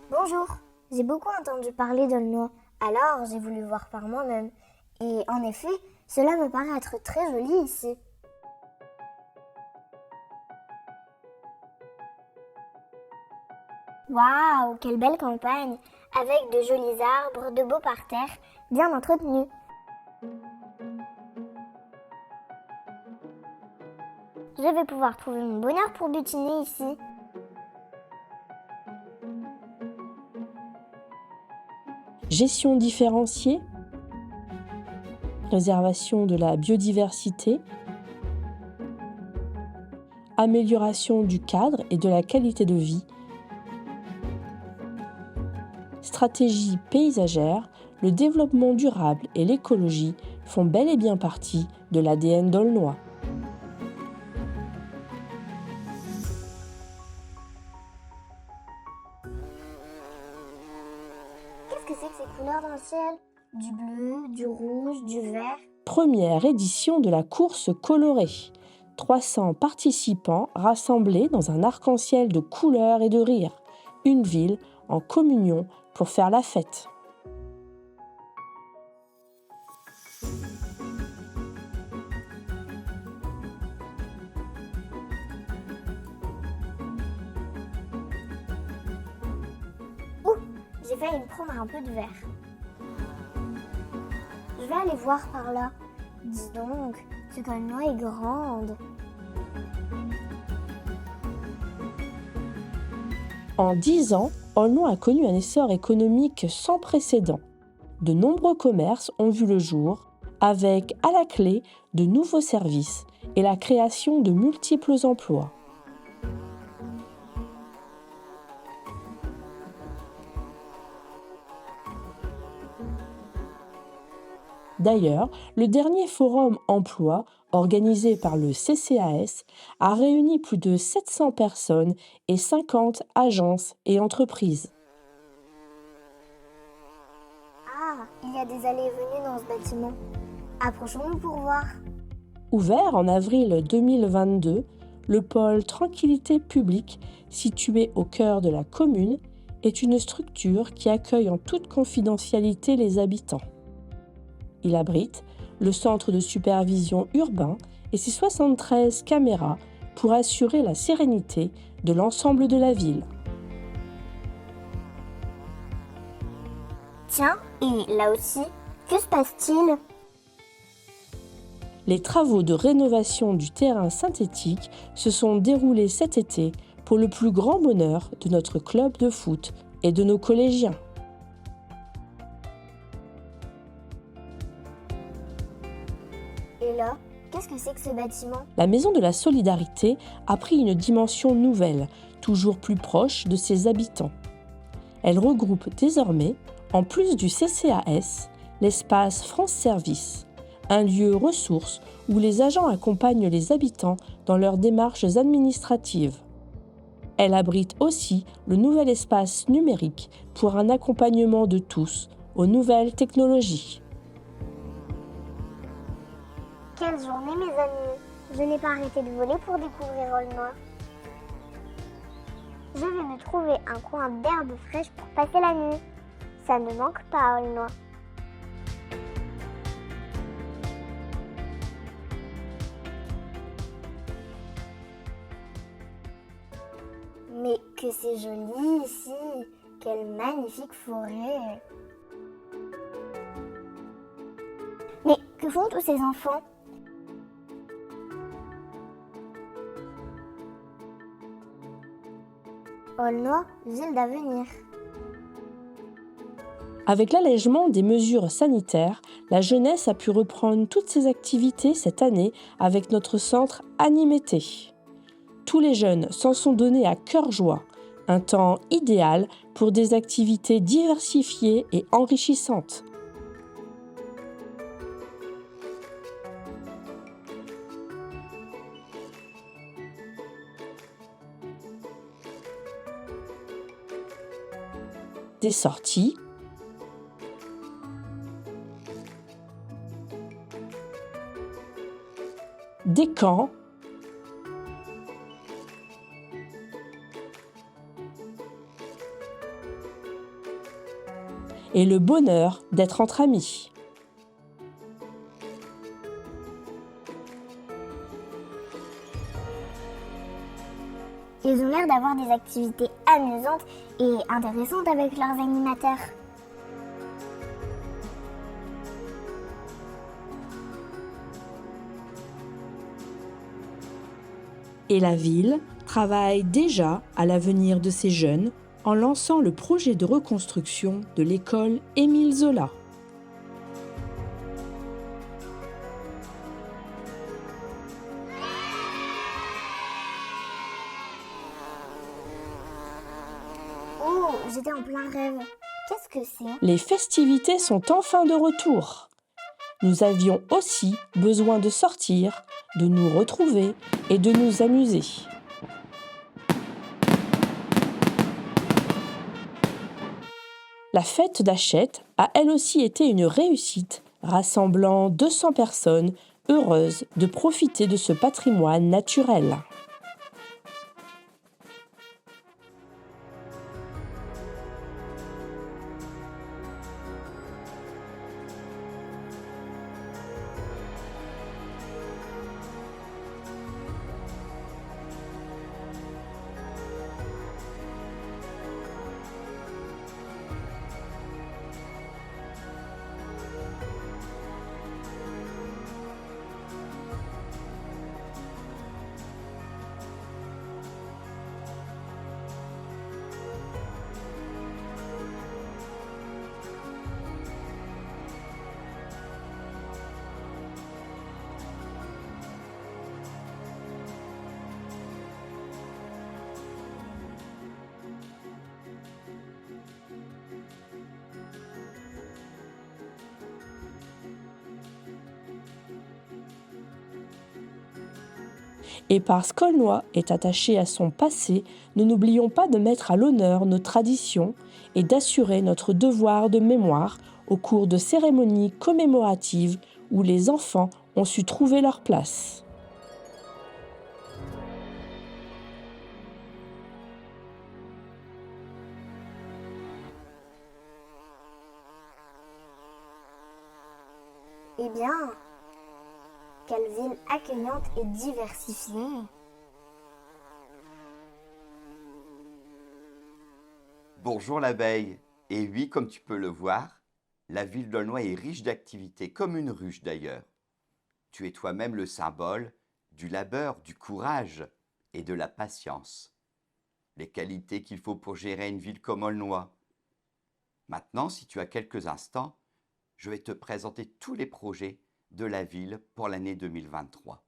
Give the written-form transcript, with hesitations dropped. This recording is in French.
Bonjour, j'ai beaucoup entendu parler d'Aulnoy, alors j'ai voulu voir par moi-même. Et en effet, cela me paraît être très joli ici. Waouh, quelle belle campagne, avec de jolis arbres, de beaux parterres, bien entretenus. Je vais pouvoir trouver mon bonheur pour butiner ici. Gestion différenciée, préservation de la biodiversité, amélioration du cadre et de la qualité de vie, stratégie paysagère, le développement durable et l'écologie font bel et bien partie de l'ADN d'Aulnoy. Qu'est-ce que c'est que ces couleurs dans le ciel? Du bleu, du rouge, du vert. Première édition de la course colorée. 300 participants rassemblés dans un arc-en-ciel de couleurs et de rires. Une ville en communion pour faire la fête. Ouh, j'ai failli me prendre un peu de vert. Je vais aller voir par là. Dis donc, ce Aulnoy est grande. En 10 ans, Aulnoy a connu un essor économique sans précédent. De nombreux commerces ont vu le jour, avec à la clé de nouveaux services et la création de multiples emplois. D'ailleurs, le dernier forum emploi, organisé par le CCAS, a réuni plus de 700 personnes et 50 agences et entreprises. Ah, il y a des allées et venues dans ce bâtiment. Approchons-nous pour voir. Ouvert en avril 2022, le pôle Tranquillité publique, situé au cœur de la commune, est une structure qui accueille en toute confidentialité les habitants. Il abrite le centre de supervision urbain et ses 73 caméras pour assurer la sérénité de l'ensemble de la ville. Tiens, et là aussi, que se passe-t-il? Les travaux de rénovation du terrain synthétique se sont déroulés cet été pour le plus grand bonheur de notre club de foot et de nos collégiens. Et là, qu'est-ce que c'est que ce bâtiment? La Maison de la Solidarité a pris une dimension nouvelle, toujours plus proche de ses habitants. Elle regroupe désormais, en plus du CCAS, l'espace France Service, un lieu ressource où les agents accompagnent les habitants dans leurs démarches administratives. Elle abrite aussi le nouvel espace numérique pour un accompagnement de tous aux nouvelles technologies. Quelle journée, mes amis! Je n'ai pas arrêté de voler pour découvrir Aulnoy. Je vais me trouver un coin d'herbe fraîche pour passer la nuit. Ça ne manque pas à Aulnoy. Mais que c'est joli ici! Quelle magnifique forêt! Mais que font tous ces enfants? Aulnoy, ville d'avenir. Avec l'allègement des mesures sanitaires, la jeunesse a pu reprendre toutes ses activités cette année avec notre centre Animété. Tous les jeunes s'en sont donnés à cœur joie, un temps idéal pour des activités diversifiées et enrichissantes. Des sorties, des camps, et le bonheur d'être entre amis. Ils ont l'air d'avoir des activités amusantes et intéressantes avec leurs animateurs. Et la ville travaille déjà à l'avenir de ces jeunes en lançant le projet de reconstruction de l'école Émile Zola. Oh, j'étais en plein rêve. Qu'est-ce que c'est? Les festivités sont enfin de retour. Nous avions aussi besoin de sortir, de nous retrouver et de nous amuser. La fête d'Hachette a elle aussi été une réussite, rassemblant 200 personnes heureuses de profiter de ce patrimoine naturel. Et parce qu'Aulnois est attaché à son passé, nous n'oublions pas de mettre à l'honneur nos traditions et d'assurer notre devoir de mémoire au cours de cérémonies commémoratives où les enfants ont su trouver leur place. Eh bien, quelle ville accueillante et diversifiée. Bonjour l'abeille. Et oui, comme tu peux le voir, la ville d'Aulnois est riche d'activités, comme une ruche d'ailleurs. Tu es toi-même le symbole du labeur, du courage et de la patience. Les qualités qu'il faut pour gérer une ville comme Aulnois. Maintenant, si tu as quelques instants, je vais te présenter tous les projets de la ville pour l'année 2023.